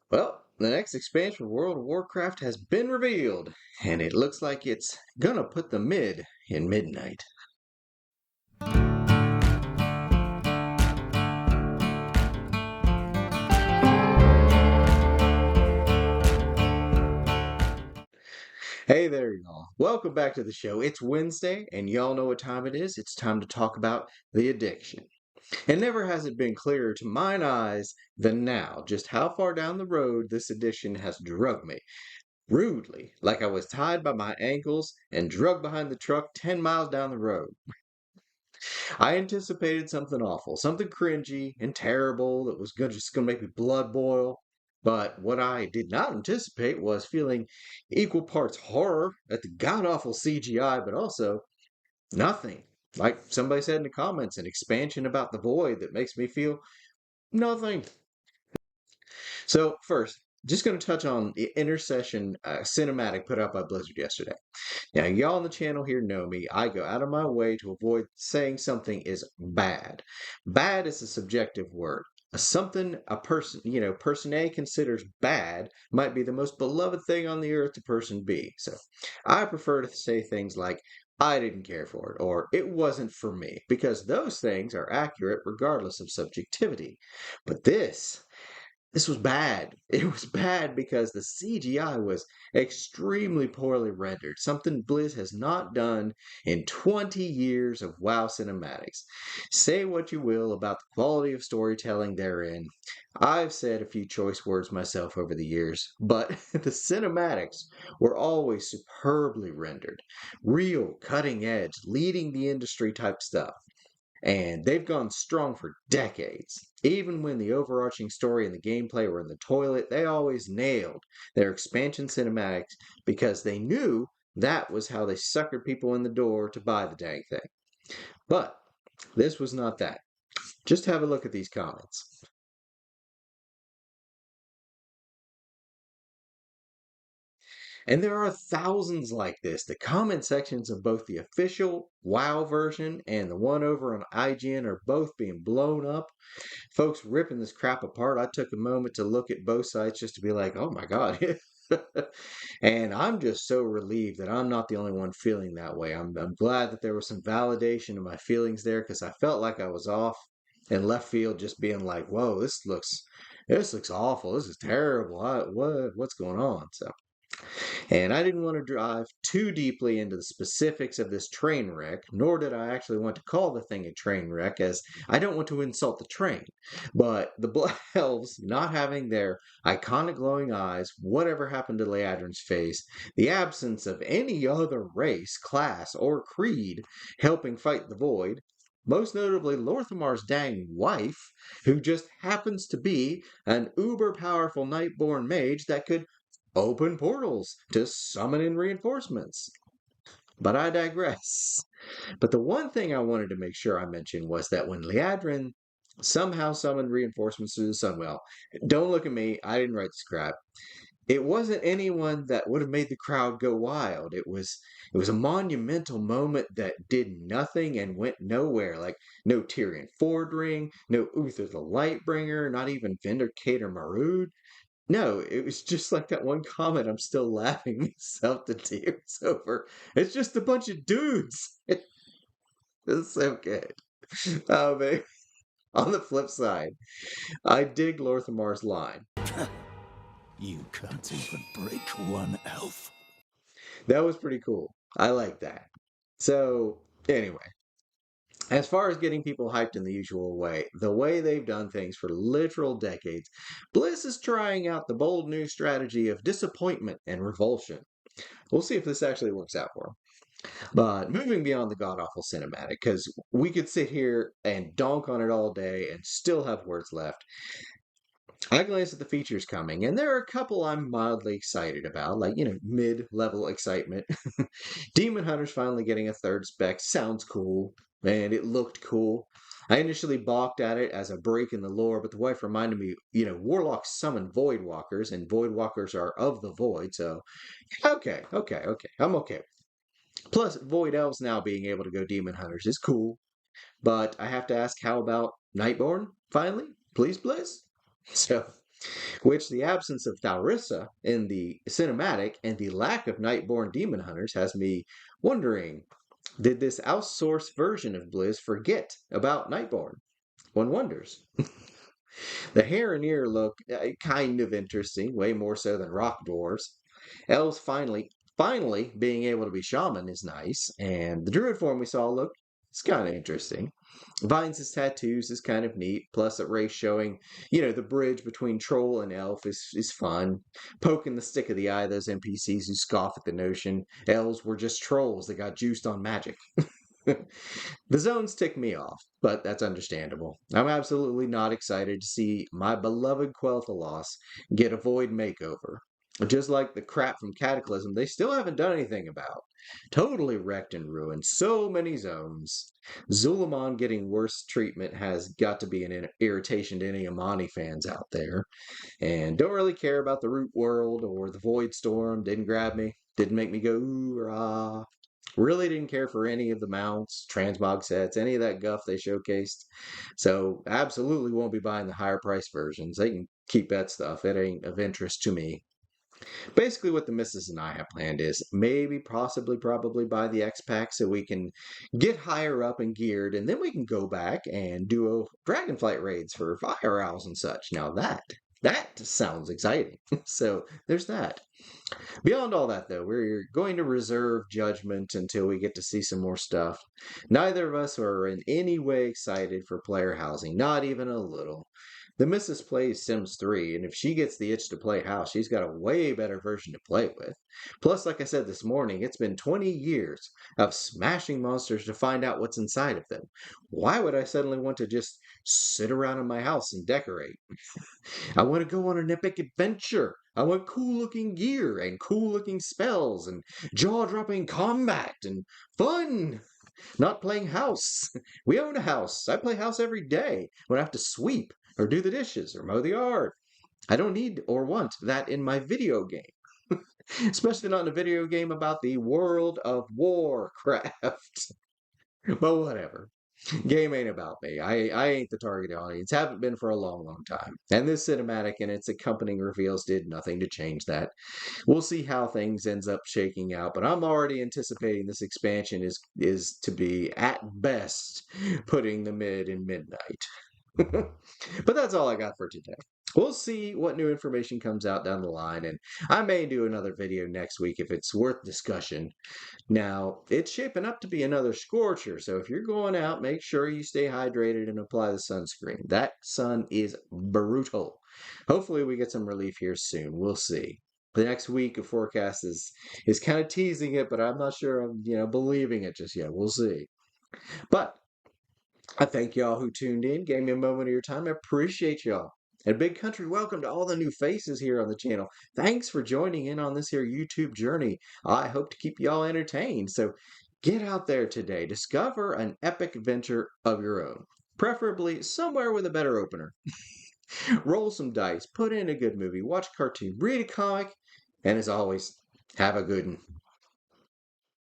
Well, the next expansion of World of Warcraft has been revealed, and it looks like it's gonna put the mid in midnight. Hey there, y'all. Welcome back to the show. It's Wednesday, and y'all know what time it is. It's time to talk about the addiction. And never has it been clearer to mine eyes than now just how far down the road this addiction has drugged me. Rudely, like I was tied by my ankles and drugged behind the truck 10 miles down the road. I anticipated something awful, something cringy and terrible that was just going to make me blood boil. But what I did not anticipate was feeling equal parts horror at the god awful CGI, but also nothing. Like somebody said in the comments, an expansion about the void that makes me feel nothing. So, first, just going to touch on the intercession cinematic put out by Blizzard yesterday. Now, y'all on the channel here know me. I go out of my way to avoid saying something is bad. Bad is a subjective word. Something a person, person A considers bad might be the most beloved thing on the earth to person B. So I prefer to say things like, I didn't care for it, or it wasn't for me, because those things are accurate regardless of subjectivity. But this was bad. It was bad because the CGI was extremely poorly rendered, something Blizz has not done in 20 years of WoW cinematics. Say what you will about the quality of storytelling therein. I've said a few choice words myself over the years, but the cinematics were always superbly rendered. Real, cutting edge, leading the industry type stuff. And they've gone strong for decades. Even when the overarching story and the gameplay were in the toilet, they always nailed their expansion cinematics because they knew that was how they suckered people in the door to buy the dang thing. But this was not that. Just have a look at these comments. And there are thousands like this. The comment sections of both the official WoW version and the one over on IGN are both being blown up. Folks ripping this crap apart. I took a moment to look at both sites just to be like, oh my God. And I'm just so relieved that I'm not the only one feeling that way. I'm glad that there was some validation of my feelings there because I felt like I was off in left field, just being like, whoa, this looks awful. This is terrible. What's going on? So and I didn't want to drive too deeply into the specifics of this train wreck, nor did I actually want to call the thing a train wreck, as I don't want to insult the train. But the Blood Elves not having their iconic glowing eyes, whatever happened to Leadrin's face, the absence of any other race, class, or creed helping fight the void, most notably Lorthamar's dang wife, who just happens to be an uber powerful Nightborn mage that could open portals to summon in reinforcements. But I digress. But the one thing I wanted to make sure I mentioned was that when Liadrin somehow summoned reinforcements through the Sunwell, don't look at me, I didn't write the script. It wasn't anyone that would have made the crowd go wild. It was a monumental moment that did nothing and went nowhere. Like no Tyrion Fordring, no Uther the Lightbringer, not even Vindicator Marud. No, it was just like that one comment I'm still laughing myself to tears over. It's just a bunch of dudes. It's so good. Oh man. On the flip side, I dig Lorthamar's line. You can't even break one elf. That was pretty cool. I like that. So, anyway, as far as getting people hyped in the usual way, the way they've done things for literal decades, Bliss is trying out the bold new strategy of disappointment and revulsion. We'll see if this actually works out for them. But moving beyond the god awful cinematic, because we could sit here and donk on it all day and still have words left. I glanced at the features coming, and there are a couple I'm mildly excited about, like, mid level excitement. Demon Hunter's finally getting a third spec sounds cool, and it looked cool. I initially balked at it as a break in the lore, but the wife reminded me, warlocks summon void walkers, and void walkers are of the void, so okay. I'm okay. Plus, Void Elves now being able to go Demon Hunters is cool. But I have to ask, how about Nightborn, finally? Please, please? So, which the absence of Thaurissa in the cinematic and the lack of Nightborn demon hunters has me wondering, did this outsourced version of Blizz forget about Nightborn? One wonders. The hair and ear look kind of interesting, way more so than rock dwarves. Elves finally being able to be shaman is nice, and the druid form we saw looked it's kind of interesting. Vines' tattoos is kind of neat. Plus, at race showing, the bridge between troll and elf is fun. Poking the stick of the eye those NPCs who scoff at the notion elves were just trolls that got juiced on magic. The zones tick me off, but that's understandable. I'm absolutely not excited to see my beloved Quel'Thalas get a void makeover. Just like the crap from Cataclysm, they still haven't done anything about. Totally wrecked and ruined so many zones. Zulamon getting worse treatment has got to be an irritation to any Amani fans out there. And don't really care about the Root World or the Void Storm. Didn't grab me. Didn't make me go ooh or ah. Really didn't care for any of the mounts, transmog sets, any of that guff they showcased. So absolutely won't be buying the higher price versions. They can keep that stuff. It ain't of interest to me. Basically, what the missus and I have planned is maybe, possibly, probably buy the X Pack so we can get higher up and geared, and then we can go back and do Dragonflight raids for fire owls and such. Now that sounds exciting. So there's that. Beyond all that, though, we're going to reserve judgment until we get to see some more stuff. Neither of us are in any way excited for player housing, not even a little. The missus plays Sims 3, and if she gets the itch to play house, she's got a way better version to play with. Plus, like I said this morning, it's been 20 years of smashing monsters to find out what's inside of them. Why would I suddenly want to just sit around in my house and decorate? I want to go on an epic adventure. I want cool looking gear and cool looking spells and jaw dropping combat and fun. Not playing house. We own a house. I play house every day when I have to sweep or do the dishes or mow the yard. I don't need or want that in my video game, especially not in a video game about the world of Warcraft. But whatever. Game ain't about me. I ain't the target audience. Haven't been for a long, long time. And this cinematic and its accompanying reveals did nothing to change that. We'll see how things ends up shaking out, but I'm already anticipating this expansion is to be at best putting the mid in midnight. But that's all I got for today. We'll see what new information comes out down the line, and I may do another video next week if it's worth discussion. Now, it's shaping up to be another scorcher, so if you're going out, make sure you stay hydrated and apply the sunscreen. That sun is brutal. Hopefully, we get some relief here soon. We'll see. The next week of forecast is kind of teasing it, but I'm not sure I'm believing it just yet. We'll see. But I thank y'all who tuned in, gave me a moment of your time. I appreciate y'all. And big country welcome to all the new faces here on the channel. Thanks for joining in on this here YouTube journey. I hope to keep y'all entertained. So get out there today. Discover an epic adventure of your own. Preferably somewhere with a better opener. Roll some dice, put in a good movie, watch a cartoon, read a comic, and as always, have a good one.